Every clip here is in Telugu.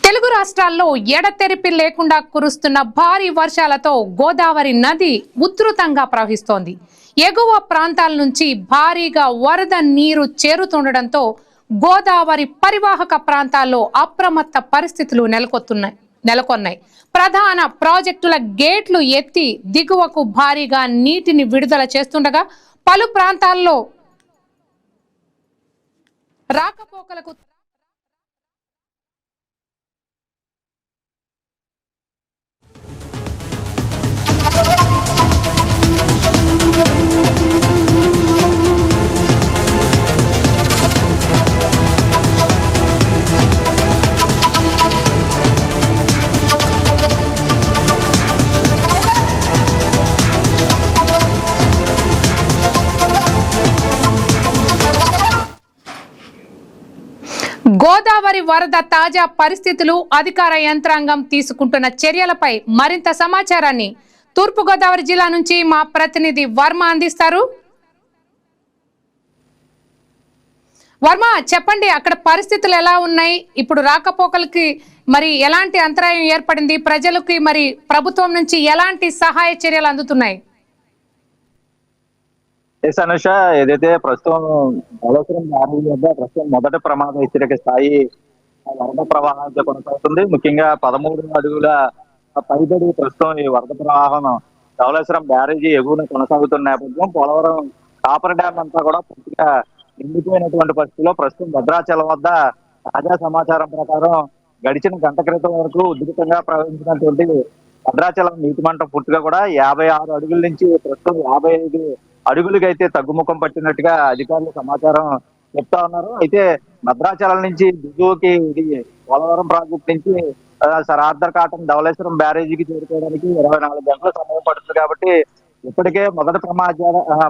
తెలుగు రాష్ట్రాల్లో ఎడతెరిపి లేకుండా కురుస్తున్న భారీ వర్షాలతో గోదావరి నది ఉధృతంగా ప్రవహిస్తోంది. ఎగువ ప్రాంతాల నుంచి భారీగా వరద నీరు చేరుతుండటంతో గోదావరి పరివాహక ప్రాంతాల్లో అప్రమత్త పరిస్థితులు నెలకొన్నాయి. ప్రధాన ప్రాజెక్టుల గేట్లు ఎత్తి దిగువకు భారీగా నీటిని విడుదల చేస్తుండగా పలు ప్రాంతాల్లో రాకపోకలకు గోదావరి వరద తాజా పరిస్థితులు, అధికార యంత్రాంగం తీసుకుంటున్న చర్యలపై మరింత సమాచారాన్ని తూర్పుగోదావరి జిల్లా నుంచి మా ప్రతినిధి వర్మ అందిస్తారు. వర్మ, చెప్పండి, అక్కడ పరిస్థితులు ఎలా ఉన్నాయి? ఇప్పుడు రాకపోకలకి మరి ఎలాంటి అంతరాయం ఏర్పడింది? ప్రజలకి మరి ప్రభుత్వం నుంచి ఎలాంటి సహాయ చర్యలు అందుతున్నాయి? అనుష, ఏదైతే ప్రస్తుతం ప్రస్తుతం మొదటి ప్రమాద హెచ్చరిక స్థాయి వరద ప్రవాహంతో కొనసాగుతుంది. ముఖ్యంగా 13 అడుగుల పైబడి ప్రస్తుతం ఈ వరద ప్రవాహం ధవళేశ్వరం బ్యారేజీ ఎగువన కొనసాగుతున్న నేపథ్యం పోలవరం కాపర్ డ్యామ్ అంతా కూడా పూర్తిగా నిండిపోయినటువంటి పరిస్థితిలో ప్రస్తుతం భద్రాచలం వద్ద తాజా సమాచారం ప్రకారం గడిచిన గంట క్రితం వరకు ఉధృతంగా ప్రవహించినటువంటి భద్రాచలం నీటి మంటం పూర్తిగా కూడా 56 అడుగుల నుంచి ప్రస్తుతం 55 అడుగులకైతే తగ్గుముఖం పట్టినట్టుగా అధికారులు సమాచారం చెప్తా ఉన్నారు. అయితే భద్రాచలం నుంచి దిగువకి ఇది పోలవరం ప్రాజెక్ట్ నుంచి సరార్దర్ కాటన్ ధవళేశ్వరం బ్యారేజీకి చేరుకోవడానికి 24 గంటల సమయం పడుతుంది. కాబట్టి ఇప్పటికే మొదటి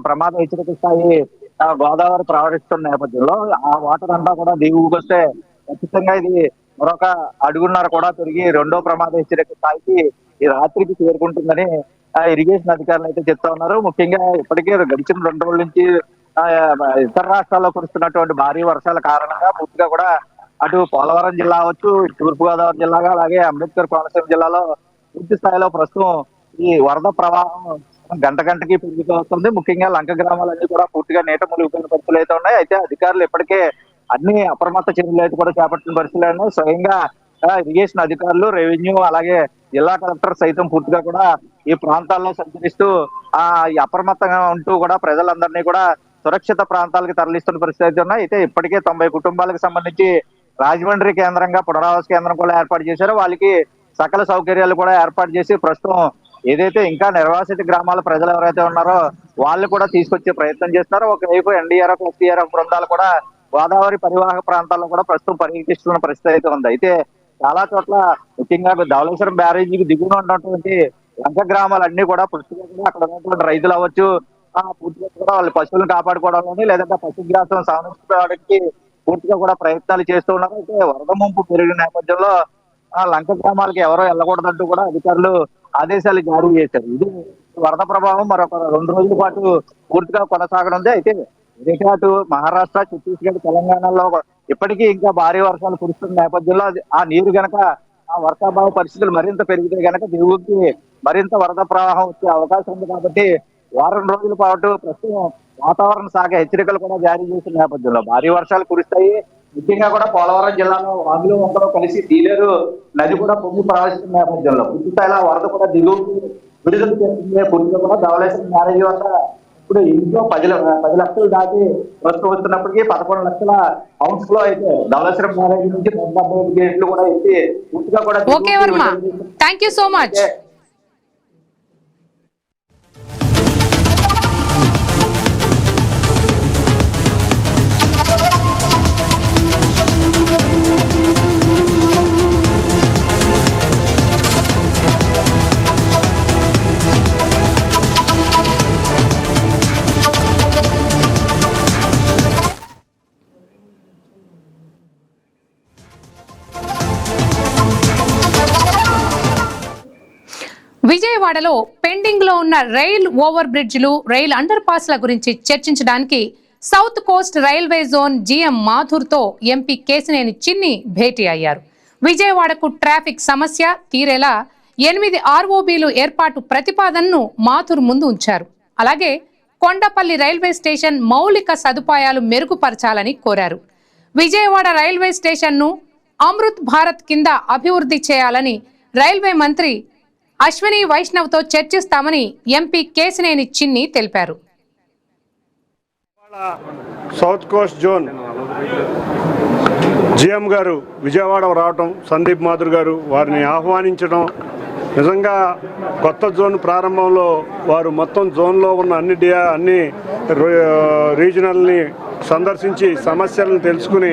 ప్రమాద హెచ్చరిక స్థాయి గోదావరి ప్రవహిస్తున్న నేపథ్యంలో ఆ వాటర్ అంతా కూడా దిగువకి వస్తే ఖచ్చితంగా ఇది మరొక 1.5 అడుగులు కూడా పెరిగి రెండో ప్రమాద హెచ్చరిక స్థాయికి ఈ రాత్రికి చేరుకుంటుందని ఇరిగేషన్ అధికారులు అయితే చెప్తా ఉన్నారు. ముఖ్యంగా ఇప్పటికే గడిచిన 2 రోజుల నుంచి ఇతర రాష్ట్రాల్లో కురుస్తున్నటువంటి భారీ వర్షాల కారణంగా పూర్తిగా కూడా అటు పోలవరం జిల్లా అవచ్చు, తూర్పుగోదావరి జిల్లాగా, అలాగే అంబేద్కర్ కోనసీమ జిల్లాలో పూర్తి స్థాయిలో ప్రస్తుతం ఈ వరద ప్రవాహం గంటకి పెరుగుతూ వస్తుంది. ముఖ్యంగా లంక గ్రామాలన్నీ కూడా పూర్తిగా నీట మునిగిపోయిన పరిస్థితులు అయితే ఉన్నాయి. అయితే అధికారులు ఇప్పటికే అన్ని అప్రమత్త చర్యలు అయితే కూడా చేపట్టిన పరిస్థితులు స్వయంగా ఇరిగేషన్ అధికారులు, రెవెన్యూ, అలాగే జిల్లా కలెక్టర్ సైతం పూర్తిగా కూడా ఈ ప్రాంతాల్లో సంచరిస్తూ ఈ అప్రమత్తంగా ఉంటూ కూడా ప్రజలందరినీ కూడా సురక్షిత ప్రాంతాలకు తరలిస్తున్న పరిస్థితి అయితే ఉన్నాయి. అయితే ఇప్పటికే 90 కుటుంబాలకు సంబంధించి రాజమండ్రి కేంద్రంగా పునరావాస కేంద్రం కూడా ఏర్పాటు చేశారు. వాళ్ళకి సకల సౌకర్యాలు కూడా ఏర్పాటు చేసి ప్రస్తుతం ఏదైతే ఇంకా నిర్వాసిత గ్రామాల ప్రజలు ఎవరైతే ఉన్నారో వాళ్ళు కూడా తీసుకొచ్చే ప్రయత్నం చేస్తున్నారో, ఒకవైపు ఎన్డీఆర్ఎఫ్, ఎస్డీఆర్ఎఫ్ బృందాలు కూడా గోదావరి పరివాహక ప్రాంతాల్లో కూడా ప్రస్తుతం పర్యటిస్తున్న పరిస్థితి అయితే ఉంది. అయితే చాలా చోట్ల ముఖ్యంగా ధవళేశ్వరం బ్యారేజీకి దిగువన ఉన్నటువంటి లంక గ్రామాలన్నీ కూడా పూర్తిగా కూడా అక్కడ ఉన్నటువంటి రైతులు అవ్వచ్చు, పూర్తిగా కూడా వాళ్ళ పశువులను కాపాడుకోవడం లేదంటే పశుగ్రాసం సంరక్షించడానికి పూర్తిగా కూడా ప్రయత్నాలు చేస్తూ ఉన్నారు. అయితే వరద ముంపు పెరిగిన నేపథ్యంలో లంక గ్రామాలకు ఎవరో వెళ్ళకూడదంటూ కూడా అధికారులు ఆదేశాలు జారీ చేశారు. ఇది వరద ప్రభావం మరొక 2 రోజుల పాటు పూర్తిగా కొనసాగనుంది. అయితే ఇదే అటు మహారాష్ట్ర, ఛత్తీస్గఢ్, తెలంగాణలో ఇప్పటికీ ఇంకా భారీ వర్షాలు కురుస్తున్న నేపథ్యంలో ఆ నీరు గనక ఆ వర్షాభావ పరిస్థితులు మరింత పెరిగితే గనక దిగువకి మరింత వరద ప్రవాహం వచ్చే అవకాశం ఉంది. కాబట్టి వారం రోజుల పాటు ప్రస్తుతం వాతావరణ శాఖ హెచ్చరికలు కూడా జారీ చేసిన నేపథ్యంలో భారీ వర్షాలు కురుస్తాయి. ముఖ్యంగా కూడా పోలవరం జిల్లాలో వాగులు వంకలు కలిసి తీలేరు నది కూడా పొంగి ప్రవహిస్తున్న నేపథ్యంలో పూర్తి స్థాయిలో వరద కూడా దిగువకి విడుదల చేస్తుంది. పూర్తిగా కూడా ధవళేశ్వరం బ్యారేజీ వద్ద ఇప్పుడు ఇంట్లో 10 లక్షలు దాటి వస్తూ వస్తున్నప్పటికీ 11 లక్షల హౌస్ లో అయితే ధవళేశ్వరం బ్యారేజీ నుంచి 75 గేట్లు కూడా ఎత్తి పూర్తిగా కూడా. Okay Varma, thank you so much. విజయవాడలో పెండింగ్ లో ఉన్న రైల్ ఓవర్ బ్రిడ్జ్లు, రైల్ అండర్ పాస్ల గురించి చర్చించడానికి south Coast railway zone GM Mathur తో ఎంపీ కేశినేని చిన్ని భేటీ అయ్యారు. విజయవాడకు ట్రాఫిక్ సమస్య తీరేలా 8 ROBలు ఏర్పాటు ప్రతిపాదనను మాథుర్ ముందు ఉంచారు. అలాగే కొండపల్లి రైల్వే స్టేషన్ మౌలిక సదుపాయాలు మెరుగుపరచాలని కోరారు. విజయవాడ రైల్వే స్టేషన్ను అమృత్ భారత్ కింద అభివృద్ధి చేయాలని రైల్వే మంత్రి అశ్విని వైష్ణవ్తో చర్చిస్తామని ఎంపీ కేశినేని చిన్ని తెలిపారు. సౌత్ కోస్ట్ జోన్ జిఎం గారు విజయవాడ రావటం, సందీప్ మాథుర్ గారు వారిని ఆహ్వానించడం, నిజంగా కొత్త జోన్ ప్రారంభంలో వారు మొత్తం జోన్లో ఉన్న అన్ని రీజనల్ని సందర్శించి సమస్యలను తెలుసుకుని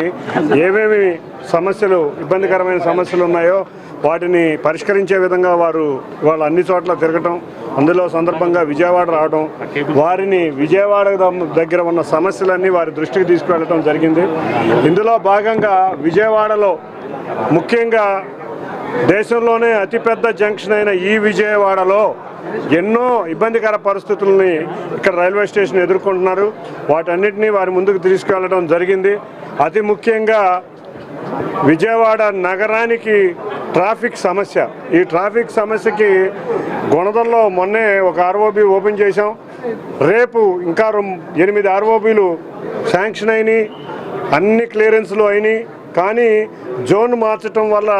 ఏమేమి సమస్యలు, ఇబ్బందికరమైన సమస్యలు ఉన్నాయో వాటిని పరిష్కరించే విధంగా వారు వాళ్ళ అన్ని చోట్ల తిరగటం, అందులో సందర్భంగా విజయవాడ రావడం, వారిని విజయవాడ దగ్గర ఉన్న సమస్యలన్నీ వారి దృష్టికి తీసుకువెళ్ళటం జరిగింది. ఇందులో భాగంగా విజయవాడలో ముఖ్యంగా దేశంలోనే అతిపెద్ద జంక్షన్ అయిన ఈ విజయవాడలో ఎన్నో ఇబ్బందికర పరిస్థితుల్ని ఇక్కడ రైల్వే స్టేషన్ ఎదుర్కొంటున్నారు. వాటన్నిటినీ వారి ముందుకు తీసుకువెళ్ళడం జరిగింది. అతి ముఖ్యంగా విజయవాడ నగరానికి ట్రాఫిక్ సమస్య. ఈ ట్రాఫిక్ సమస్యకి గుణదల్లో మొన్నే ఒక ROB ఓపెన్ చేశాం. రేపు ఇంకా 8 ROBలు శాంక్షన్ అయినాయి, అన్ని క్లియరెన్స్లు అయినాయి. కానీ జోన్ మార్చడం వల్ల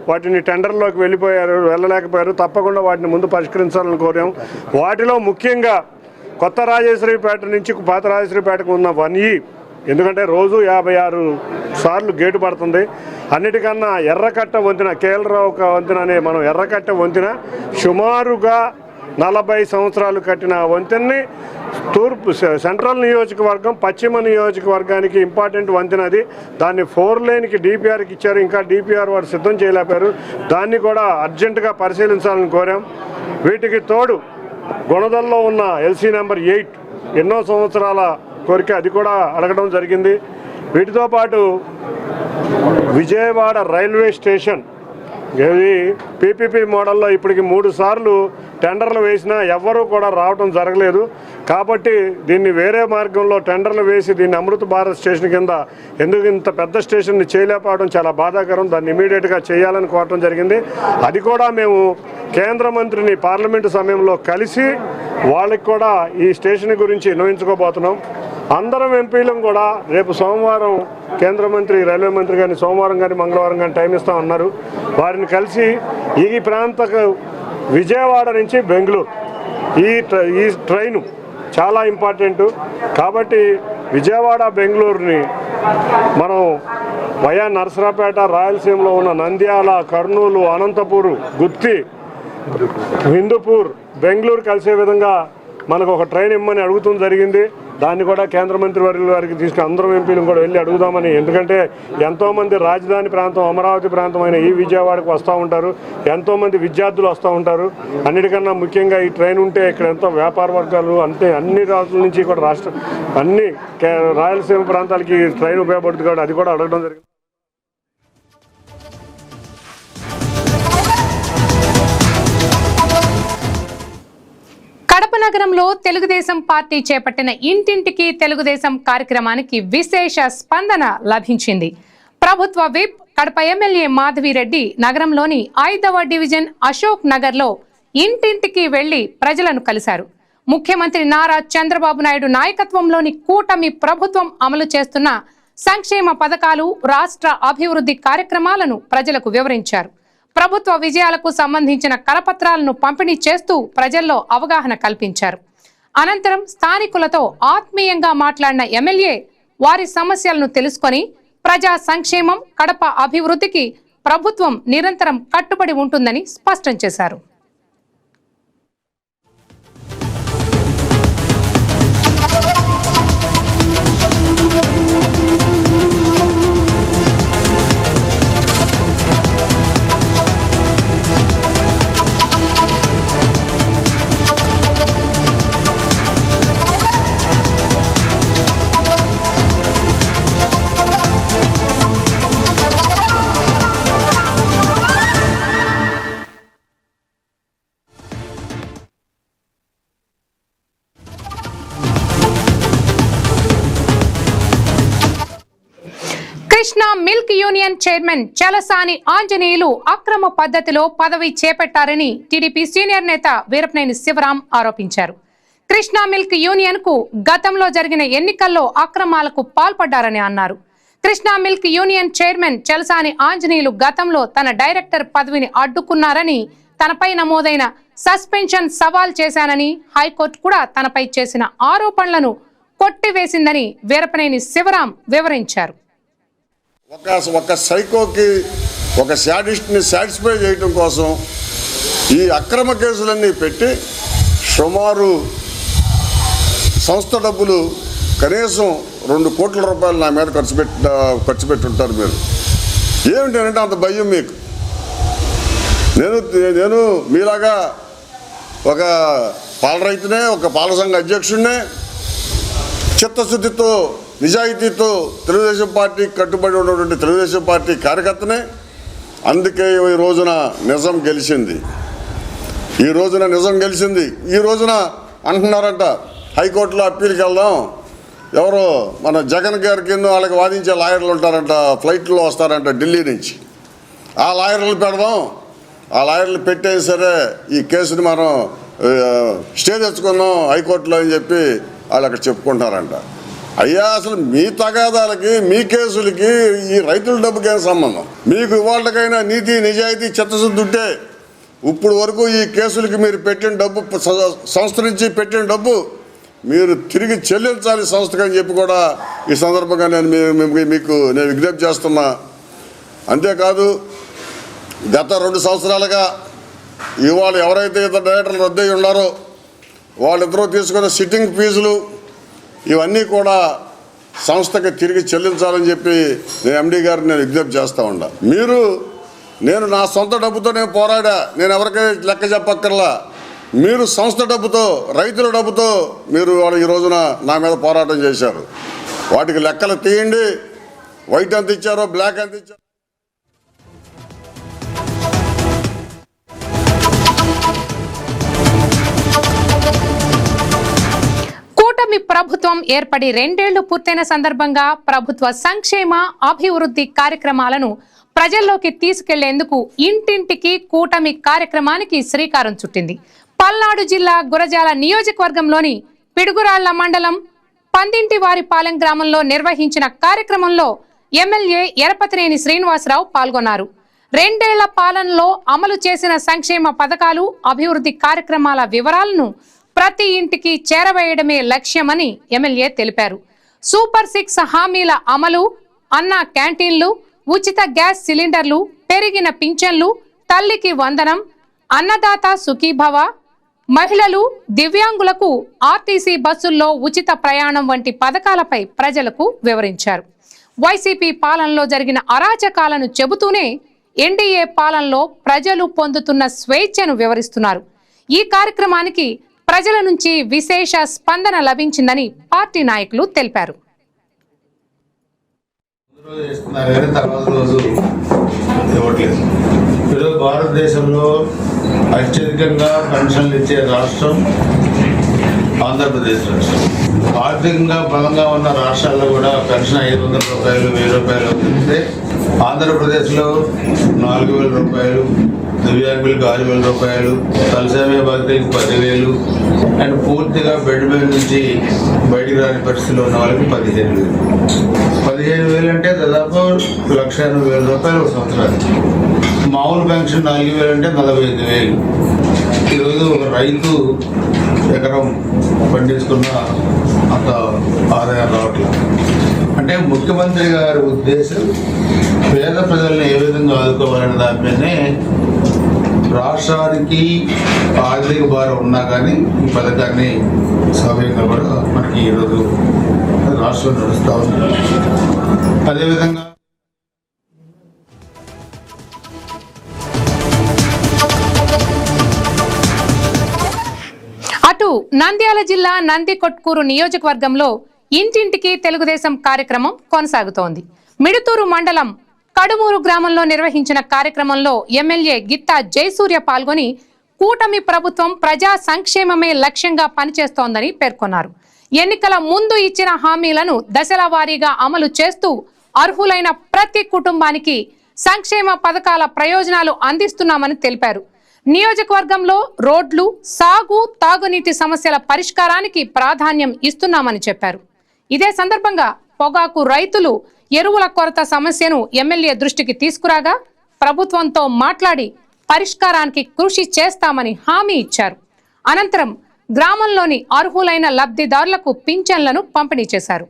వాటిని టెండర్లోకి వెళ్ళలేకపోయారు. తప్పకుండా వాటిని ముందు పరిష్కరించాలని కోరాం. వాటిలో ముఖ్యంగా కొత్త రాజేశ్వరిపేట నుంచి పాత రాజేశ్వరిపేటకు ఉన్న 1E, ఎందుకంటే రోజు 56 సార్లు గేటు పడుతుంది. అన్నిటికన్నా ఎర్రకట్ట వంతెన, కేఎల్రావు వంతెన అనే మనం ఎర్రకట్ట వంతెన సుమారుగా 40 సంవత్సరాలు కట్టిన వంతెన్ని తూర్పు సెంట్రల్ నియోజకవర్గం, పశ్చిమ నియోజకవర్గానికి ఇంపార్టెంట్ వంతెన అది. దాన్ని 4 లేన్కి DPRకి ఇచ్చారు. ఇంకా DPR వారు సిద్ధం చేయలేపారు. దాన్ని కూడా అర్జెంటుగా పరిశీలించాలని కోరాం. వీటికి తోడు గుణదల్లో ఉన్న LC నెంబర్ 8 ఎన్నో సంవత్సరాల కోరిక, అది కూడా అడగడం జరిగింది. వీటితో పాటు విజయవాడ రైల్వే స్టేషన్ ఇది PPP మోడల్లో ఇప్పటికి 3 సార్లు టెండర్లు వేసినా ఎవ్వరూ కూడా రావడం జరగలేదు. కాబట్టి దీన్ని వేరే మార్గంలో టెండర్లు వేసి దీన్ని అమృత్ భారత్ స్టేషన్ కింద ఎందుకు ఇంత పెద్ద స్టేషన్ని చేయలేకపోవడం చాలా బాధాకరం. దాన్ని ఇమీడియట్గా చేయాలని కోరటం జరిగింది. అది కూడా మేము కేంద్ర మంత్రిని పార్లమెంటు సమయంలో కలిసి వాళ్ళకి కూడా ఈ స్టేషన్ గురించి విన్నవించుకోబోతున్నాం. అందరం ఎంపీలం కూడా రేపు సోమవారం కేంద్ర మంత్రి, రైల్వే మంత్రి గారిని సోమవారం కానీ మంగళవారం కానీ టైం ఇస్తామన్నారు. వారిని కలిసి ఈ ప్రాంతకు విజయవాడ నుంచి బెంగళూరు ఈ ట్రైను చాలా ఇంపార్టెంటు. కాబట్టి విజయవాడ బెంగళూరుని మనం వయా నరసరాపేట, రాయలసీమలో ఉన్న నంద్యాల, కర్నూలు, అనంతపూర్, గుత్తి, హిందూపూర్, బెంగళూరు కలిసే విధంగా మనకు ఒక ట్రైన్ ఇమ్మని అడుగుతూ జరిగింది. దాన్ని కూడా కేంద్ర మంత్రి వర్యుల వారికి తీసుకుని అందరం ఎంపీలు కూడా వెళ్ళి అడుగుదామని. ఎందుకంటే ఎంతోమంది రాజధాని ప్రాంతం, అమరావతి ప్రాంతం అయిన ఈ విజయవాడకు వస్తూ ఉంటారు, ఎంతోమంది విద్యార్థులు వస్తూ ఉంటారు. అన్నిటికన్నా ముఖ్యంగా ఈ ట్రైన్ ఉంటే ఇక్కడ ఎంతో వ్యాపార వర్గాలు అంతే అన్ని రాష్ట్రాల నుంచి కూడా అన్ని రాయలసీమ ప్రాంతాలకి ట్రైన్ ఉపయోగపడుతుంది. కాబట్టి అది కూడా అడగడం జరిగింది. కడప నగరంలో తెలుగుదేశం పార్టీ చేపట్టిన ఇంటింటికి తెలుగుదేశం కార్యక్రమానికి విశేష స్పందన లభించింది. ప్రభుత్వ విప్ కడప ఎమ్మెల్యే మాధవిరెడ్డి నగరంలోని 5వ డివిజన్ అశోక్ నగర్లో ఇంటింటికి వెళ్లి ప్రజలను కలిశారు. ముఖ్యమంత్రి నారా చంద్రబాబు నాయుడు నాయకత్వంలోని కూటమి ప్రభుత్వం అమలు చేస్తున్న సంక్షేమ పథకాలు, రాష్ట్ర అభివృద్ధి కార్యక్రమాలను ప్రజలకు వివరించారు. ప్రభుత్వ విజయాలకు సంబంధించిన కరపత్రాలను పంపిణీ చేస్తూ ప్రజల్లో అవగాహన కల్పించారు. అనంతరం స్థానికులతో ఆత్మీయంగా మాట్లాడిన ఎమ్మెల్యే వారి సమస్యలను తెలుసుకొని ప్రజా సంక్షేమం, కడప అభివృద్ధికి ప్రభుత్వం నిరంతరం కట్టుబడి ఉంటుందని స్పష్టం చేశారు. Krishna milk union chairman Chalasani Anjaneyulu అక్రమ పద్ధతిలో పదవి చేపట్టారని టీడీపీ సీనియర్ నేత వీరపనేని శివరాం ఆరోపించారు. కృష్ణా మిల్క్ యూనియన్ కు గతంలో జరిగిన ఎన్నికల్లో అక్రమాలకు పాల్పడ్డారని అన్నారు. Krishna milk union chairman Chalasani Anjaneyulu గతంలో తన డైరెక్టర్ పదవిని అడ్డుకున్నారని, తనపై నమోదైన సస్పెన్షన్ సవాల్ చేశానని, హైకోర్టు కూడా తనపై చేసిన ఆరోపణలను కొట్టివేసిందని వీరపనేని శివరాం వివరించారు. ఒక సైకోకి, ఒక శాడిస్ట్ని సాటిస్ఫై చేయడం కోసం ఈ అక్రమ కేసులన్నీ పెట్టి సుమారు సంస్థ డబ్బులు కనీసం 2 కోట్ల రూపాయలు నా మీద ఖర్చు పెట్టుంటారు. మీరు ఏమిటంటే అంత భయం మీకు? నేను మీలాగా ఒక పాల రైతునే, ఒక పాల సంఘ అధ్యక్షుడినే, చిత్తశుద్ధితో నిజాయితీతో తెలుగుదేశం పార్టీ కట్టుబడి ఉన్నటువంటి తెలుగుదేశం పార్టీ కార్యకర్తనే. అందుకే ఈ రోజున నిజం గెలిచింది. ఈ రోజున అంటున్నారంట హైకోర్టులో అప్పీల్కి వెళ్దాం, ఎవరో మన జగన్ గారికి వాళ్ళకి వాదించే లాయర్లు ఉంటారంట, ఫ్లైట్లో వస్తారంట ఢిల్లీ నుంచి. ఆ లాయర్లు పెడదాం, ఆ లాయర్లు పెట్టే సరే ఈ కేసుని మనం స్టే తెచ్చుకుందాం హైకోర్టులో అని చెప్పి వాళ్ళు అక్కడ చెప్పుకుంటారంట. అయ్యా, అసలు మీ తగాదాలకి, మీ కేసులకి ఈ రైతుల డబ్బుకి ఏం సంబంధం? మీకు ఇవాళకైనా నీతి నిజాయితీ చిత్తశుద్ధి ఉంటే ఇప్పుడు వరకు ఈ కేసులకి మీరు పెట్టిన డబ్బు, సంస్థ నుంచి పెట్టిన డబ్బు మీరు తిరిగి చెల్లించాలి సంస్థకి అని చెప్పి కూడా ఈ సందర్భంగా మీకు విజ్ఞప్తి చేస్తున్నా. అంతేకాదు, గత 2 సంవత్సరాలుగా ఇవాళ ఎవరైతే ఇతర డైరెక్టర్లు రద్దయి ఉన్నారో వాళ్ళిద్దరూ తీసుకున్న సిట్టింగ్ ఫీజులు ఇవన్నీ కూడా సంస్థకి తిరిగి చెల్లించాలని చెప్పి నేను ఎండీ గారిని విజ్ఞప్తి చేస్తూ ఉన్నా. నేను నా సొంత డబ్బుతో నేను పోరాడా, నేను ఎవరికీ లెక్క చెప్పక్కర్లా. మీరు సంస్థ డబ్బుతో, రైతుల డబ్బుతో మీరు ఈ రోజున నా మీద పోరాటం చేశారు. వాటికి లెక్కలు తీయండి, వైట్ ఎంత ఇచ్చారో, బ్లాక్ ఎంత ఇచ్చారో. కూటమి ప్రభుత్వం ఏర్పడి 2 ఏళ్లు పూర్తయిన సందర్భంగా ప్రభుత్వ సంక్షేమ అభివృద్ధి కార్యక్రమాలను ప్రజల్లోకి తీసుకెళ్లేందుకు ఇంటింటికి కూటమి కార్యక్రమానికి శ్రీకారం చుట్టింది. పల్నాడు జిల్లా గురజాల నియోజకవర్గంలోని పిడుగురాళ్ల మండలం పందింటివారిపాలెం గ్రామంలో నిర్వహించిన కార్యక్రమంలో ఎమ్మెల్యే ఎరపతినేని శ్రీనివాసరావు పాల్గొన్నారు. 2 ఏళ్ల పాలనలో అమలు చేసిన సంక్షేమ పథకాలు, అభివృద్ధి కార్యక్రమాల వివరాలను ప్రతి ఇంటికి చేరవేయడమే లక్ష్యమని ఎమ్మెల్యే తెలిపారు. సూపర్ 6 హామీల అమలు, అన్న క్యాంటీన్లు, ఉచిత గ్యాస్ సిలిండర్లు, పెరిగిన పింఛన్లు, తల్లికి వందనం, అన్నదాత సుఖీభవ, మహిళలు, దివ్యాంగులకు ఆర్టీసీ బస్సుల్లో ఉచిత ప్రయాణం వంటి పథకాలపై ప్రజలకు వివరించారు. వైసీపీ పాలనలో జరిగిన అరాచకాలను చెబుతూనే ఎన్డీఏ పాలనలో ప్రజలు పొందుతున్న స్వేచ్ఛను వివరిస్తున్నారు. ఈ కార్యక్రమానికి ప్రజల నుంచి విశేష స్పందన లభించిందని పార్టీ నాయకులు తెలిపారు. ఈరోజు భారతదేశంలో అత్యధికంగా పెన్షన్లు ఇచ్చే రాష్ట్రం ఆంధ్రప్రదేశ్ రాష్ట్రం. ఆర్థికంగా బలంగా ఉన్న రాష్ట్రాల్లో కూడా పెన్షన్ 500 రూపాయలు, 1000 రూపాయలు ఇస్తే ఆంధ్రప్రదేశ్లో 4000 రూపాయలు, దివ్యాంగులకు 6000 రూపాయలు, తలసేమే బాధ్యతకి 10,000 అండ్ పూర్తిగా బెడ్ మీద నుంచి బయటికి రాని పరిస్థితిలో ఉన్న వాళ్ళకి 15,000. 15,000 అంటే దాదాపు 1,80,000 రూపాయలు ఒక సంవత్సరానికి. మామూలు పెన్షన్ 4,000 అంటే 45,000. ఈరోజు ఒక రైతు ఎకరం పండించుకున్న అంత ఆదాయం రావట్లేదు. అంటే ముఖ్యమంత్రి గారి ఉద్దేశం పేద ప్రజల్ని ఏ విధంగా ఆదుకోవాలనే దాని మీదనే రాష్ట్రానికి ఆర్థిక భారం ఉన్నా కానీ ఈ పథకాన్ని సౌకర్యంగా కూడా మనకి ఈరోజు రాష్ట్రం నడుస్తూ ఉంది. అదేవిధంగా అటు నంద్యాల జిల్లా నందికొట్కూరు నియోజకవర్గంలో ఇంటింటికి తెలుగుదేశం కార్యక్రమం కొనసాగుతోంది. మిడుతూరు మండలం కడుమూరు గ్రామంలో నిర్వహించిన కార్యక్రమంలో ఎమ్మెల్యే గిత్తా జయసూర్య పాల్గొని కూటమి ప్రభుత్వం ప్రజా సంక్షేమమే లక్ష్యంగా పనిచేస్తోందని పేర్కొన్నారు. ఎన్నికల ముందు ఇచ్చిన హామీలను దశల వారీగా అమలు చేస్తూ అర్హులైన ప్రతి కుటుంబానికి సంక్షేమ పథకాల ప్రయోజనాలు అందిస్తున్నామని తెలిపారు. నియోజకవర్గంలో రోడ్లు, సాగు, తాగునీటి సమస్యల పరిష్కారానికి ప్రాధాన్యం ఇస్తున్నామని చెప్పారు. ఇదే సందర్భంగా పొగాకు రైతులు ఎరువుల కొరత సమస్యను ఎమ్మెల్యే దృష్టికి తీసుకురాగా ప్రభుత్వంతో మాట్లాడి పరిష్కారానికి కృషి చేస్తామని హామీ ఇచ్చారు. అనంతరం గ్రామంలోని అర్హులైన లబ్ధిదారులకు పింఛన్లను పంపిణీ చేశారు.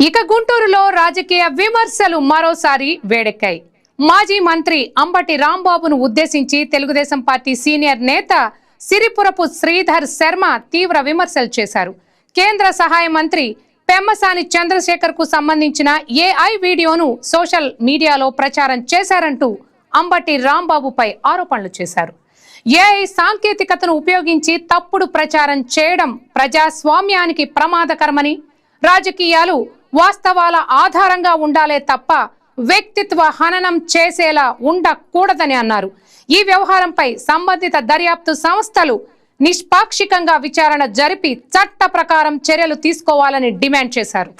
ఇక గుంటూరులో రాజకీయ విమర్శలు మరోసారి వేడెక్కాయి. మాజీ మంత్రి అంబటి రాంబాబును ఉద్దేశించి తెలుగుదేశం పార్టీ సీనియర్ నేత సిరిపురపు శ్రీధర్ శర్మ తీవ్ర విమర్శలు చేశారు. కేంద్ర సహాయ మంత్రి పెమ్మసాని చంద్రశేఖర్ కు సంబంధించిన ఏఐ వీడియోను సోషల్ మీడియాలో ప్రచారం చేశారంటూ అంబటి రాంబాబుపై ఆరోపణలు చేశారు. ఏఐ సాంకేతికతను ఉపయోగించి తప్పుడు ప్రచారం చేయడం ప్రజాస్వామ్యానికి ప్రమాదకరమని, రాజకీయాలు వాస్తవాల ఆధారంగా ఉండాలే తప్ప వ్యక్తిత్వ హననం చేసేలా ఉండకూడదని అన్నారు. ఈ వ్యవహారంపై సంబంధిత దర్యాప్తు సంస్థలు నిష్పాక్షికంగా విచారణ జరిపి చట్ట ప్రకారం చర్యలు తీసుకోవాలని డిమాండ్ చేశారు.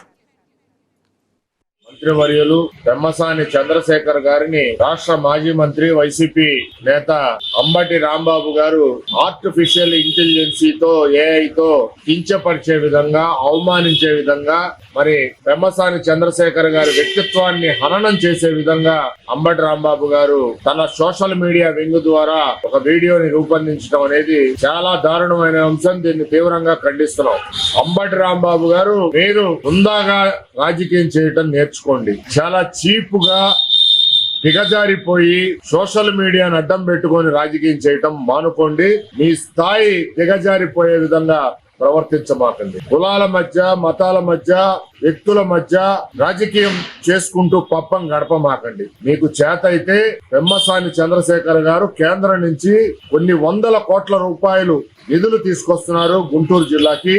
మంత్రివర్యులు పెమ్మసాని చంద్రశేఖర్ గారిని రాష్ట్ర మాజీ మంత్రి వైసీపీ నేత అంబటి రాంబాబు గారు ఆర్టిఫిషియల్ ఇంటెలిజెన్సీతో ఏఐతో కించపరిచే విధంగా, అవమానించే విధంగా, మరి పెమ్మసాని చంద్రశేఖర్ గారి వ్యక్తిత్వాన్ని హననం చేసే విధంగా అంబటి రాంబాబు గారు తన సోషల్ మీడియా వింగ్ ద్వారా ఒక వీడియోని రూపొందించడం అనేది చాలా దారుణమైన అంశం. దీన్ని తీవ్రంగా ఖండిస్తున్నాం. అంబటి రాంబాబు గారు, మీరు హుందాగా రాజకీయం చేయటం నేర్చుకోండి. చాలా చీప్ గా దిగజారిపోయి సోషల్ మీడియాను అడ్డం పెట్టుకొని రాజకీయం చేయటం మానుకోండి. మీ స్థాయి దిగజారిపోయే విధంగా ప్రవర్తించమాకండి. కులాల మధ్య, మతాల మధ్య, వ్యక్తుల మధ్య రాజకీయం చేసుకుంటూ పప్పం గడపమాకండి. మీకు చేత అయితే పెమ్మసాని చంద్రశేఖర్ గారు కేంద్రం నుంచి కొన్ని వందల కోట్ల రూపాయలు నిధులు తీసుకొస్తున్నారు గుంటూరు జిల్లాకి.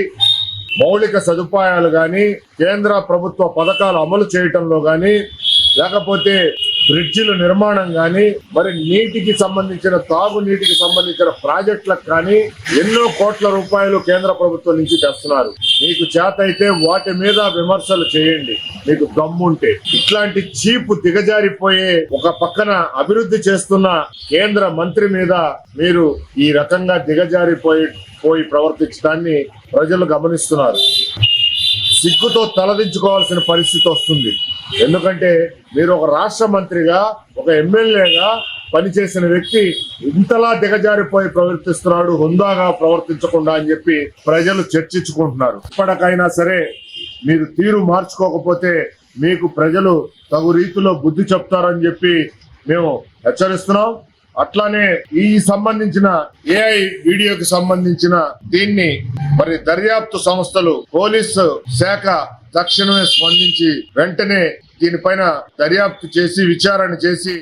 మౌలిక సదుపాయాలు గాని, కేంద్ర ప్రభుత్వ పథకాలు అమలు చేయటంలో గాని, లేకపోతే బ్రిడ్జిల నిర్మాణం గాని, మరి నీటికి సంబంధించిన, తాగునీటికి సంబంధించిన ప్రాజెక్టులకు కానీ ఎన్నో కోట్ల రూపాయలు కేంద్ర ప్రభుత్వం నుంచి తెస్తున్నారు. మీకు చేత అయితే వాటి మీద విమర్శలు చేయండి, మీకు దమ్ముంటే. ఇట్లాంటి చీపు దిగజారిపోయే, ఒక పక్కన అభివృద్ధి చేస్తున్న కేంద్ర మంత్రి మీద మీరు ఈ రకంగా దిగజారిపోయి ప్రవర్తించడాన్ని ప్రజలు గమనిస్తున్నారు. సిగ్గుతో తలదించుకోవాల్సిన పరిస్థితి వస్తుంది. ఎందుకంటే మీరు ఒక రాష్ట్ర మంత్రిగా, ఒక ఎమ్మెల్యేగా పనిచేసిన వ్యక్తి ఇంతలా దిగజారిపోయి ప్రవర్తిస్తున్నాడు, హుందాగా ప్రవర్తించకుండా అని చెప్పి ప్రజలు చర్చించుకుంటున్నారు. ఇప్పటికైనా సరే మీరు తీరు మార్చుకోకపోతే మీకు ప్రజలు తగు రీతిలో బుద్ధి చెప్తారని చెప్పి మేము హెచ్చరిస్తున్నాం. అట్లానే ఈ సంబంధించిన ఏఐ వీడియోకి సంబంధించిన దీన్ని మరి దర్యాప్తు సంస్థలు, పోలీసు శాఖ తక్షణమే స్పందించి వెంటనే దీనిపైన దర్యాప్తు చేసి విచారణ చేసి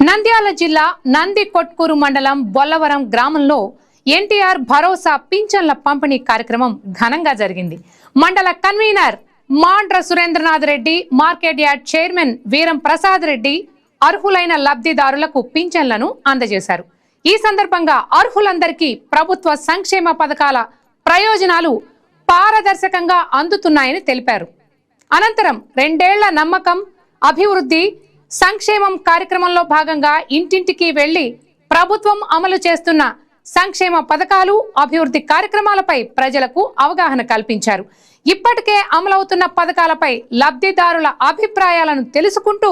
నంద్యాల జిల్లా నందికొట్కూరు మండలం బొల్లవరం గ్రామంలో ఎన్టీఆర్ భరోసా పింఛన్ల పంపిణీ కార్యక్రమం ఘనంగా జరిగింది. మండల convener Mandra Surendranath Reddy, market yard chairman Veeram Prasad Reddy అర్హులైన లబ్ధిదారులకు పింఛన్లను అందజేశారు. ఈ సందర్భంగా అర్హులందరికీ ప్రభుత్వ సంక్షేమ పథకాల ప్రయోజనాలు పారదర్శకంగా అందుతున్నాయని తెలిపారు. అనంతరం 2 ఏళ్ల నమ్మకం, అభివృద్ధి, సంక్షేమం కార్యక్రమంలో భాగంగా ఇంటింటికి వెళ్లి ప్రభుత్వం అమలు చేస్తున్న సంక్షేమ పథకాలు, అభివృద్ధి కార్యక్రమాలపై ప్రజలకు అవగాహన కల్పించారు. ఇప్పటికే అమలవుతున్న పథకాలపై లబ్ధిదారుల అభిప్రాయాలను తెలుసుకుంటూ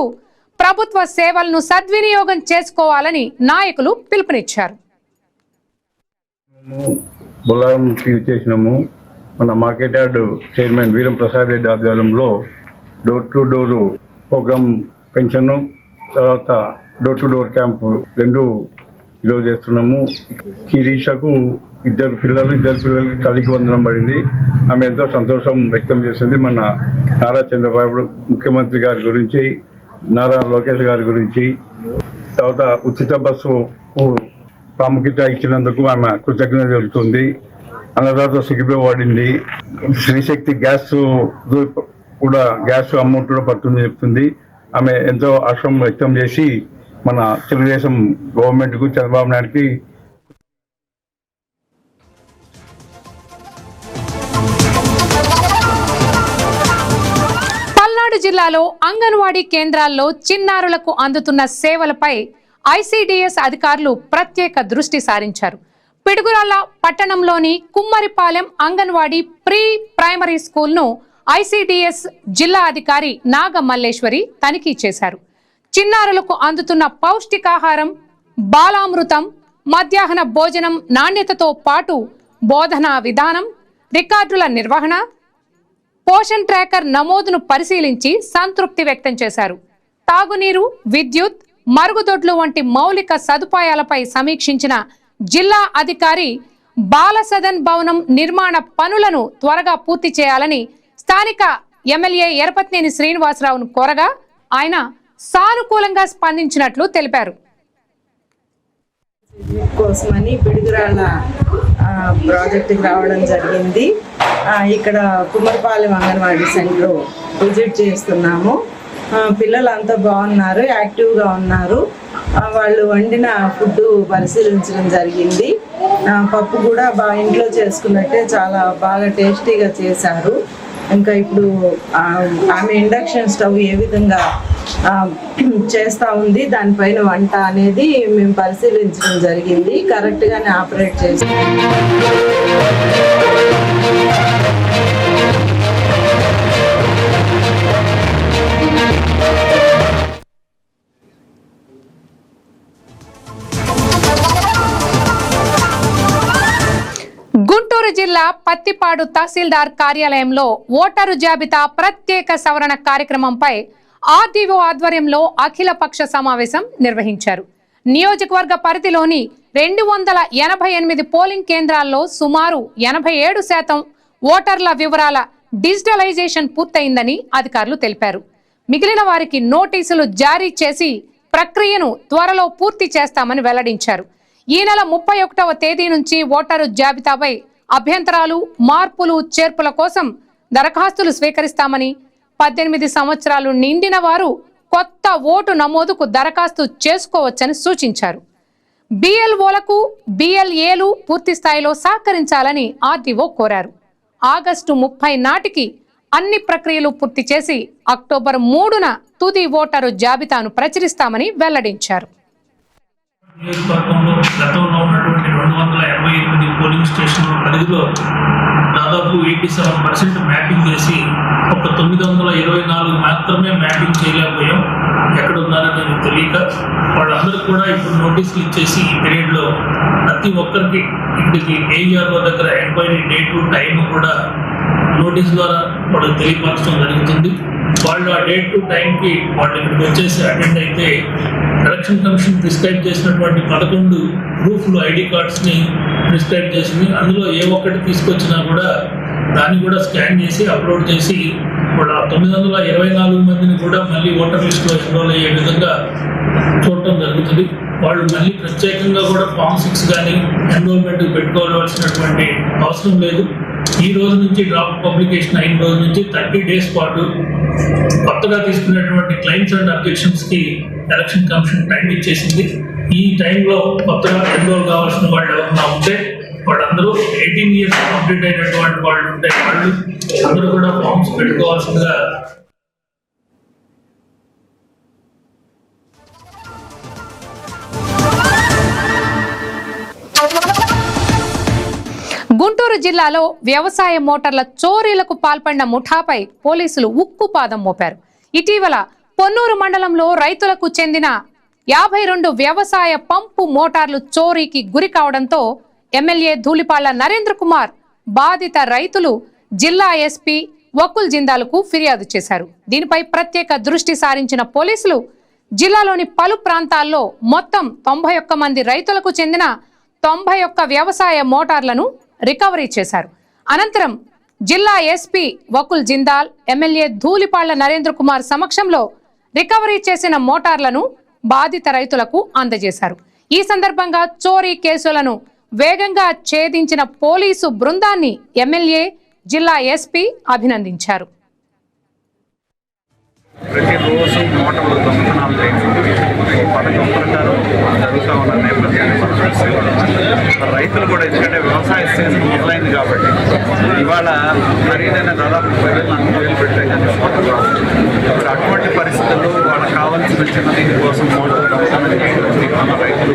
ప్రభుత్వ సేవలను సద్వినియోగం చేసుకోవాలని నాయకులు పిలుపునిచ్చారు. మన market yard chairman Veeram Prasad Reddy ఆధ్వర్యంలో door to door program pension, తర్వాత డోర్ టు డోర్ క్యాంపు 2 ఈరోజు చేస్తున్నాము. శిరీషకు ఇద్దరు పిల్లలకి తల్లికి వందనం పడింది. ఆమె ఎంతో సంతోషం వ్యక్తం చేస్తుంది. మన నారా చంద్రబాబు ముఖ్యమంత్రి గారి గురించి, నారా లోకేష్ గారి గురించి, తర్వాత ఉచిత బస్సు ప్రాముఖ్యత ఇచ్చినందుకు ఆమె కృతజ్ఞత తెలుపుతుంది. అన్నదాత సుఖీభవ వాడింది. శ్రీశక్తి గ్యాస్ కూడా గ్యాస్ అమౌంట్ కూడా పడుతుంది చెప్తుంది. ఆమె ఎంతో హర్షం వ్యక్తం చేసి మన తెలుగుదేశం గవర్నమెంట్ కు, చంద్రబాబు నాయుడుకి పల్నాడు జిల్లాలో అంగన్వాడీ కేంద్రాల్లో చిన్నారులకు అందుతున్న సేవలపై ఐసిడిఎస్ అధికారులు ప్రత్యేక దృష్టి సారించారు. పిడుగురాళ్ల పట్టణంలోని Kummaripalem anganwadi pre primary school ను ఐసిడిఎస్ జిల్లా అధికారి నాగ మల్లేశ్వరి తనిఖీ చేశారు. చిన్నారులకు అందుతున్న పౌష్టికాహారం, బాలామృతం, మధ్యాహ్న భోజనం నాణ్యతతో పాటు బోధనా విధానం, రికార్డుల నిర్వహణ, పోషన్ ట్రాకర్ నమోదును పరిశీలించి సంతృప్తి వ్యక్తం చేశారు. తాగునీరు, విద్యుత్, మరుగుదొడ్లు వంటి మౌలిక సదుపాయాలపై సమీక్షించిన జిల్లా అధికారి బాల సదన్ భవనం నిర్మాణ పనులను త్వరగా పూర్తి చేయాలని స్థానిక ఎమ్మెల్యే ఎరపతినేని శ్రీనివాసరావును కోరగా ఆయన సానుకూలంగా స్పందించినట్లు తెలిపారు. కోసమని పిడుగురాళ్ళ ప్రాజెక్టుకి రావడం జరిగింది. ఇక్కడ కుమ్మరిపాలెం అంగన్వాడీ సెంటర్ విజిట్ చేస్తున్నాము. పిల్లలు అంతా బాగున్నారు, యాక్టివ్గా ఉన్నారు. వాళ్ళు వండిన ఫుడ్ పరిశీలించడం జరిగింది. పప్పు కూడా ఇంట్లో చేసుకున్నట్టే చాలా బాగా టేస్టీగా చేశారు. ఇంకా ఇప్పుడు ఆమె ఇండక్షన్ స్టవ్ ఏ విధంగా చేస్తూ ఉంది, దానిపైన వంట అనేది మేము పరిశీలించడం జరిగింది. కరెక్ట్గానే ఆపరేట్ చేసి గుంటూరు జిల్లా పత్తిపాడు తహసీల్దార్ కార్యాలయంలో ఓటరు జాబితా ప్రత్యేక సవరణ కార్యక్రమంపై ఆర్డీఓ ఆధ్వర్యంలో అఖిల పక్ష సమావేశం నిర్వహించారు. నియోజకవర్గ పరిధిలోని 288 పోలింగ్ కేంద్రాల్లో సుమారు 87% ఓటర్ల వివరాల డిజిటలైజేషన్ పూర్తయిందని అధికారులు తెలిపారు. మిగిలిన వారికి నోటీసులు జారీ చేసి ప్రక్రియను త్వరలో పూర్తి చేస్తామని వెల్లడించారు. ఈ నెల 31వ తేదీ నుంచి ఓటరు జాబితాపై అభ్యంతరాలు, మార్పులు, చేర్పుల కోసం దరఖాస్తులు స్వీకరిస్తామని, 18 సంవత్సరాలు నిండిన వారు కొత్త ఓటు నమోదుకు దరఖాస్తు చేసుకోవచ్చని సూచించారు. బిఎల్ఓలకు, బిఎల్ఏలు పూర్తి స్థాయిలో సహకరించాలని ఆర్డీఓ కోరారు. ఆగస్టు 30 నాటికి అన్ని ప్రక్రియలు పూర్తి చేసి అక్టోబర్ 3న తుది ఓటరు జాబితాను ప్రచురిస్తామని వెల్లడించారు. నియోజకవర్గంలో గతంలో ఉన్నటువంటి 288 పోలింగ్ స్టేషన్ల పరిధిలో దాదాపు 87% మ్యాపింగ్ చేసి ఒక 924 మాత్రమే మ్యాపింగ్ చేయలేకపోయాం. ఎక్కడ ఉన్నారనేది తెలియక వాళ్ళందరూ కూడా ఇప్పుడు నోటీసులు ఇచ్చేసి ఈ పీరియడ్లో ప్రతి ఒక్కరికి ఇక్కడికి ఏఆర్ఓ దగ్గర ఎంక్వైరీ డేటు టైం కూడా నోటీస్ ద్వారా వాళ్ళకి తెలియపరచడం జరుగుతుంది. వాళ్ళు ఆ డేట్ టు టైంకి వాళ్ళు ఇక్కడికి వచ్చేసి అటెండ్ అయితే ఎలక్షన్ కమిషన్ ప్రిస్క్రైబ్ చేసినటువంటి 11 ప్రూఫ్లు, ఐడి కార్డ్స్ని ప్రిస్క్రైబ్ చేసింది. అందులో ఏ ఒక్కటి తీసుకొచ్చినా కూడా దాన్ని కూడా స్కాన్ చేసి అప్లోడ్ చేసి వాళ్ళు 924 మందిని కూడా మళ్ళీ ఓటర్ లిస్టులో ఎన్రోల్ అయ్యే విధంగా చూడటం జరుగుతుంది. వాళ్ళు మళ్ళీ ప్రత్యేకంగా కూడా ఫామ్ 6 కానీ ఎన్రోల్మెంట్ పెట్టుకోవాల్సినటువంటి అవసరం లేదు. ఈ రోజు నుంచి డ్రాఫ్ట్ పబ్లికేషన్ అయిన రోజు నుంచి 30 days పాటు కొత్తగా తీసుకున్నటువంటి క్లైమ్స్ అండ్ అబ్జెక్షన్స్ కి ఎలక్షన్ కమిషన్ టైం ఇచ్చేసింది. ఈ టైంలో కొత్తగా ఎన్రోల్ కావాల్సిన వాళ్ళు ఎవరన్నా ఉంటే వాళ్ళందరూ 18 years కంప్లీట్ అయినటువంటి వాళ్ళు ఉంటే వాళ్ళు అందరూ కూడా ఫామ్స్ పెట్టుకోవాల్సిందిగా. గుంటూరు జిల్లాలో వ్యవసాయ మోటార్ల చోరీలకు పాల్పడిన ముఠాపై పోలీసులు ఉక్కుపాదం మోపారు. ఇటీవల పొన్నూరు మండలంలో రైతులకు చెందిన 52 వ్యవసాయ పంపు మోటార్లు చోరీకి గురి కావడంతో ఎమ్మెల్యే ధూళిపాళ్ల నరేంద్ర కుమార్ బాధిత రైతులు జిల్లా ఎస్పీ వకుల్ జిందాల్కు ఫిర్యాదు చేశారు. దీనిపై ప్రత్యేక దృష్టి సారించిన పోలీసులు జిల్లాలోని పలు ప్రాంతాల్లో మొత్తం 91 మంది రైతులకు చెందిన 91 వ్యవసాయ మోటార్లను రికవరీ చేశారు. అనంతరం జిల్లా ఎస్పీ వకుల్ జిందాల్ ఎమ్మెల్యే ధూళిపాళ్ల నరేంద్ర కుమార్ సమక్షంలో రికవరీ చేసిన మోటార్లను బాధిత రైతులకు అందజేశారు. ఈ సందర్భంగా చోరీ కేసులను వేగంగా ఛేదించిన పోలీసు బృందాన్ని ఎమ్మెల్యే జిల్లా ఎస్పీ అభినందించారు. ప్రతిరోజు మోటార్లు దొంగతనాలు పథకం ప్రకారం జరుగుతూ ఉన్న నేపథ్యాన్ని రైతులు కూడా, ఎందుకంటే వ్యవసాయ సీజన్ మొదలైంది కాబట్టి ఇవాళ ఖరీదైన దాదాపు 10,000 పెట్టే కానీ మోటార్లు ఇప్పుడు అటువంటి పరిస్థితుల్లో వాళ్ళకి కావాల్సిన చిన్న దీని కోసం మోటార్లు దొంగతనం చేయడం రైతులు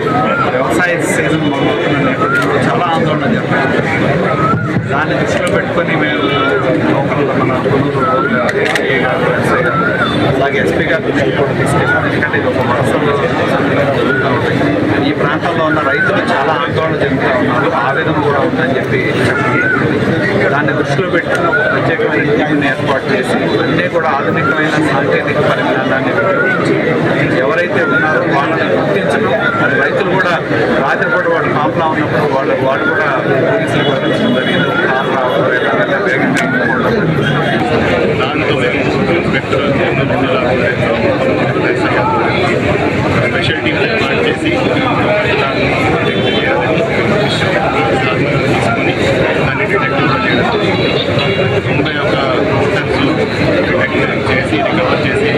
వ్యవసాయ సీజన్ మొదలవుతున్న నేపథ్యంలో చాలా ఆందోళన జరుగుతుంది. దాన్ని దృష్టిలో పెట్టుకొని మేము లోకల్ మన కొనుగోలు అలాగే ఎస్పీ గారి దృష్టి కూడా తీసుకెళ్ళాం. ఎందుకంటే ఇది ఒక వరుసలో జరుగుతూ ఉంటాయి. ఈ ప్రాంతంలో ఉన్న రైతులు చాలా ఆందోళన చెందుతూ ఉన్నారు, ఆవేదన కూడా ఉందని చెప్పి చెప్పడం జరిగింది. దాన్ని దృష్టిలో పెట్టుకుని ఒక ప్రత్యేకమైన టీంని ఏర్పాటు చేసి అన్నీ కూడా ఆధునికమైన సాంకేతిక పరిజ్ఞానాన్ని ఉపయోగించి ఎవరైతే ఉన్నారో వాళ్ళని గుర్తించడం, మరి రైతులు కూడా రాత్రి కూడా వాళ్ళు కాపులా ఉన్నప్పుడు వాళ్ళు కూడా పోలీసులు పట్టించడం జరిగింది. కాపు రావడం ఎలాగైతే వేగంగా దాంతో స్పెషల్ టీమ్ ఏర్పాటు చేసి తీసుకొని దాన్ని డిటెక్టివ్ చేయడం 91 మోటార్స్ డిటెక్ట్ చేసి రికవర్ చేసి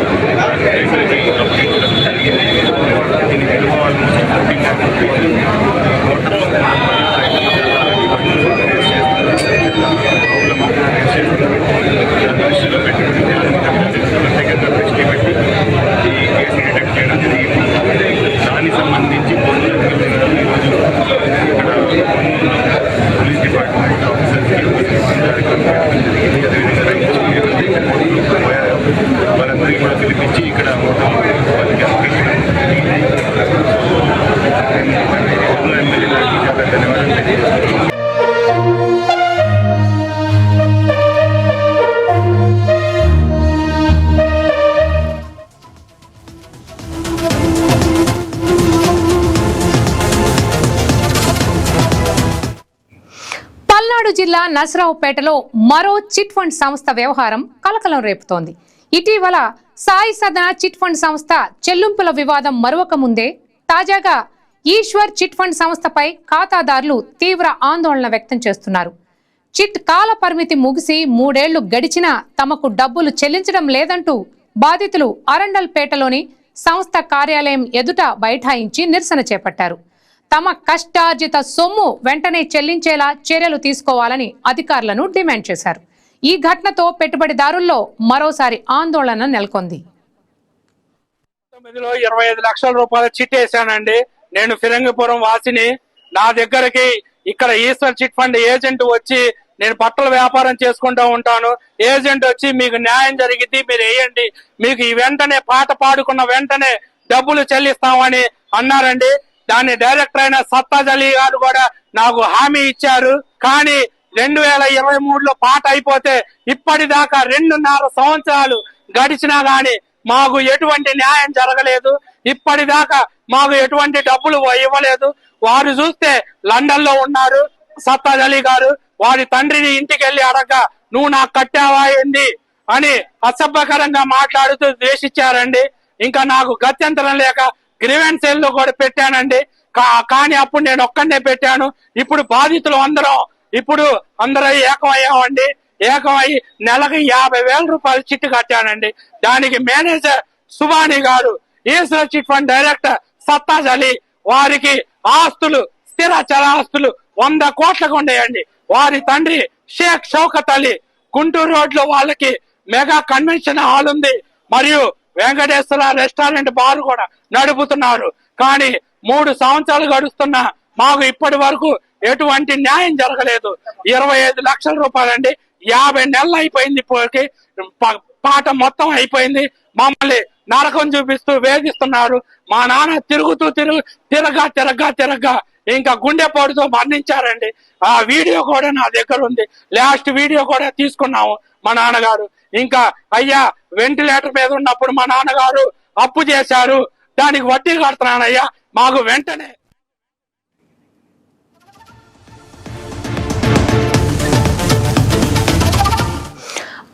రైతులకి అప్పగించడం జరిగింది. దీని విలువ ఆల్మోస్ట్ 14 lakh రూపీస్. మోటార్స్ దృష్టిలో పెట్టుకుని ప్రత్యేకంగా దృష్టి పెట్టి ఈ కేసు డిటెక్ట్ చేయడం జరిగింది. దానికి సంబంధించి ఈరోజు ఇక్కడ పోలీస్ డిపార్ట్మెంట్ ఆఫీసర్స్కి వాళ్ళందరికీ కూడా పిలిపించి ఇక్కడ వాళ్ళకి అప్లికేషన్ ఎమ్మెల్యే గారికి చాలా ధన్యవాదాలు తెలియజేస్తున్నాను. పల్నాడు జిల్లా నసరావుపేటలో మరో చిట్ ఫండ్ సంస్థ వ్యవహారం కలకలం రేపుతోంది. ఇటీవల సాయి సదన చిట్ ఫండ్ సంస్థ చెల్లింపుల వివాదం మరొక ముందే తాజాగా ఈశ్వర్ చిట్ ఫండ్ సంస్థపై ఖాతాదారులు తీవ్ర ఆందోళన వ్యక్తం చేస్తున్నారు. చిట్ కాల పరిమితి ముగిసి 3 ఏళ్లు గడిచినా తమకు డబ్బులు చెల్లించడం లేదంటూ బాధితులు అరండల్పేటలోని సంస్థ కార్యాలయం ఎదుట బైఠాయించి నిరసన చేపట్టారు. తమ కష్టార్జిత సొమ్ము వెంటనే చెల్లించేలా చర్యలు తీసుకోవాలని అధికారులను డిమాండ్ చేశారు. ఈ ఘటనతో పెట్టుబడిదారుల్లో మరోసారి ఆందోళన నెలకొంది. 25 లక్షల రూపాయల చిట్ వేసానండి. నేను ఫిరంగిపురం వాసిని. నా దగ్గరకి ఇక్కడ ఈశ్వర్ చిట్ ఫండ్ ఏజెంట్ వచ్చి, నేను బట్టల వ్యాపారం చేసుకుంటూ ఉంటాను, ఏజెంట్ వచ్చి మీకు న్యాయం జరిగింది మీరు వేయండి, మీకు ఈ వెంటనే పాట పాడుకున్న వెంటనే డబ్బులు చెల్లిస్తామని అన్నారండి. దాని డైరెక్టర్ అయిన సత్తాజ్ అలీ గారు కూడా నాకు హామీ ఇచ్చారు. కానీ 2023లో పాట అయిపోతే ఇప్పటిదాకా 2.5 సంవత్సరాలు గడిచినా గాని మాకు ఎటువంటి న్యాయం జరగలేదు. ఇప్పటిదాకా మాకు ఎటువంటి డబ్బులు ఇవ్వలేదు. వారు చూస్తే లండన్ లో ఉన్నారు సత్తాజ్ అలీ గారు. వారి తండ్రిని ఇంటికి వెళ్లి అడగ నువ్వు నాకు కట్టావా ఏంది అని అసభ్యకరంగా మాట్లాడుతూ ద్వేషించారండి. ఇంకా నాకు గత్యంతరం లేక గ్రీవెన్స్ సెల్ లో కూడా పెట్టానండి. కానీ అప్పుడు నేను ఒక్కనే పెట్టాను. ఇప్పుడు బాధితులు అందరూ ఏకమయ్యామండి. ఏకమై నెలకి 50,000 రూపాయలు చిట్టు కట్టానండి. దానికి మేనేజర్ సుబానీ గారు, Eshwar chit fund director Sattaj Ali వారికి ఆస్తులు స్థిర చరాస్తులు 100 కోట్లకు ఉండేయండి. వారి తండ్రి షేక్ షౌకత్ అలీ గుంటూరు రోడ్ లో వాళ్ళకి మెగా కన్వెన్షన్ హాల్ ఉంది, మరియు వెంకటేశ్వర రెస్టారెంట్ బార్ కూడా నడుపుతున్నారు. కానీ 3 సంవత్సరాలు గడుస్తున్నా మాకు ఇప్పటి వరకు ఎటువంటి న్యాయం జరగలేదు. 25 లక్షల రూపాయలండి, 50 నెలలు అయిపోయింది. ఇప్పటికి పాట మొత్తం అయిపోయింది. మమ్మల్ని నరకం చూపిస్తూ వేధిస్తున్నారు. మా నాన్న తిరగా ఇంకా గుండెపోటుతో మరణించారండి. ఆ వీడియో కూడా నా దగ్గర ఉంది. లాస్ట్ వీడియో కూడా తీసుకున్నాము. మా నాన్నగారు ఇంకా అయ్యా వెంటిలేటర్ మీద ఉన్నప్పుడు మా నాన్నగారు అప్పు చేశారు, దానికి వడ్డీ కడుతున్నానయ్యా, మాకు వెంటనే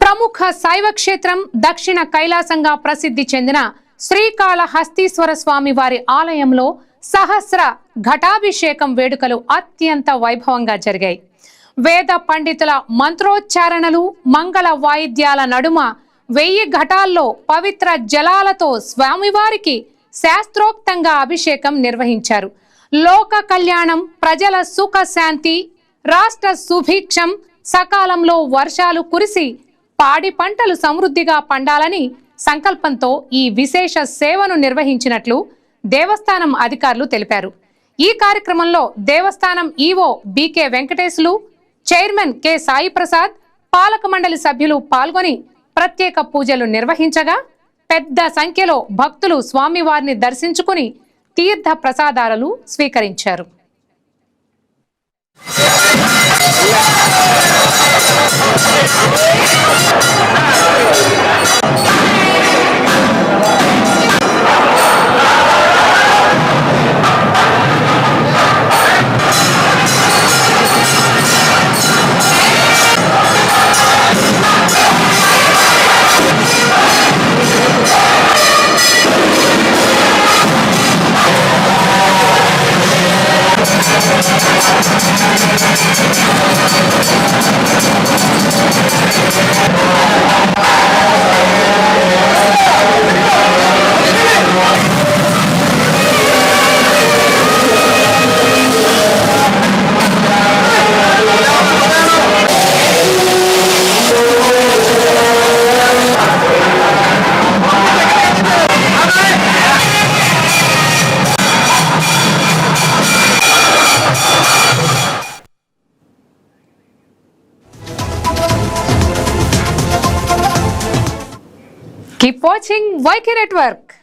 ప్రముఖ శైవ క్షేత్రం దక్షిణ కైలాసంగా ప్రసిద్ధి చెందిన శ్రీకాళహస్తీశ్వర స్వామి వారి ఆలయంలో సహస్ర ఘటాభిషేకం వేడుకలు అత్యంత వైభవంగా జరిగాయి. వేద పండితుల మంత్రోచ్చారణలు, మంగళ వాయిద్యాల నడుమ 1000 ఘటాల్లో పవిత్ర జలాలతో స్వామివారికి శాస్త్రోక్తంగా అభిషేకం నిర్వహించారు. లోక కళ్యాణం, ప్రజల సుఖ శాంతి, రాష్ట్ర సుభిక్షం, సకాలంలో వర్షాలు కురిసి పాడి పంటలు సమృద్ధిగా పండాలని సంకల్పంతో ఈ విశేష సేవను నిర్వహించినట్లు దేవస్థానం అధికారులు తెలిపారు. ఈ కార్యక్రమంలో దేవస్థానం EO BK Venkateshulu, chairman K Sai Prasad, పాలక మండలి సభ్యులు పాల్గొని ప్రత్యేక పూజలు నిర్వహించగా పెద్ద సంఖ్యలో భక్తులు స్వామివారిని దర్శించుకుని తీర్థ ప్రసాదాలు స్వీకరించారు. Keep watching YK Network.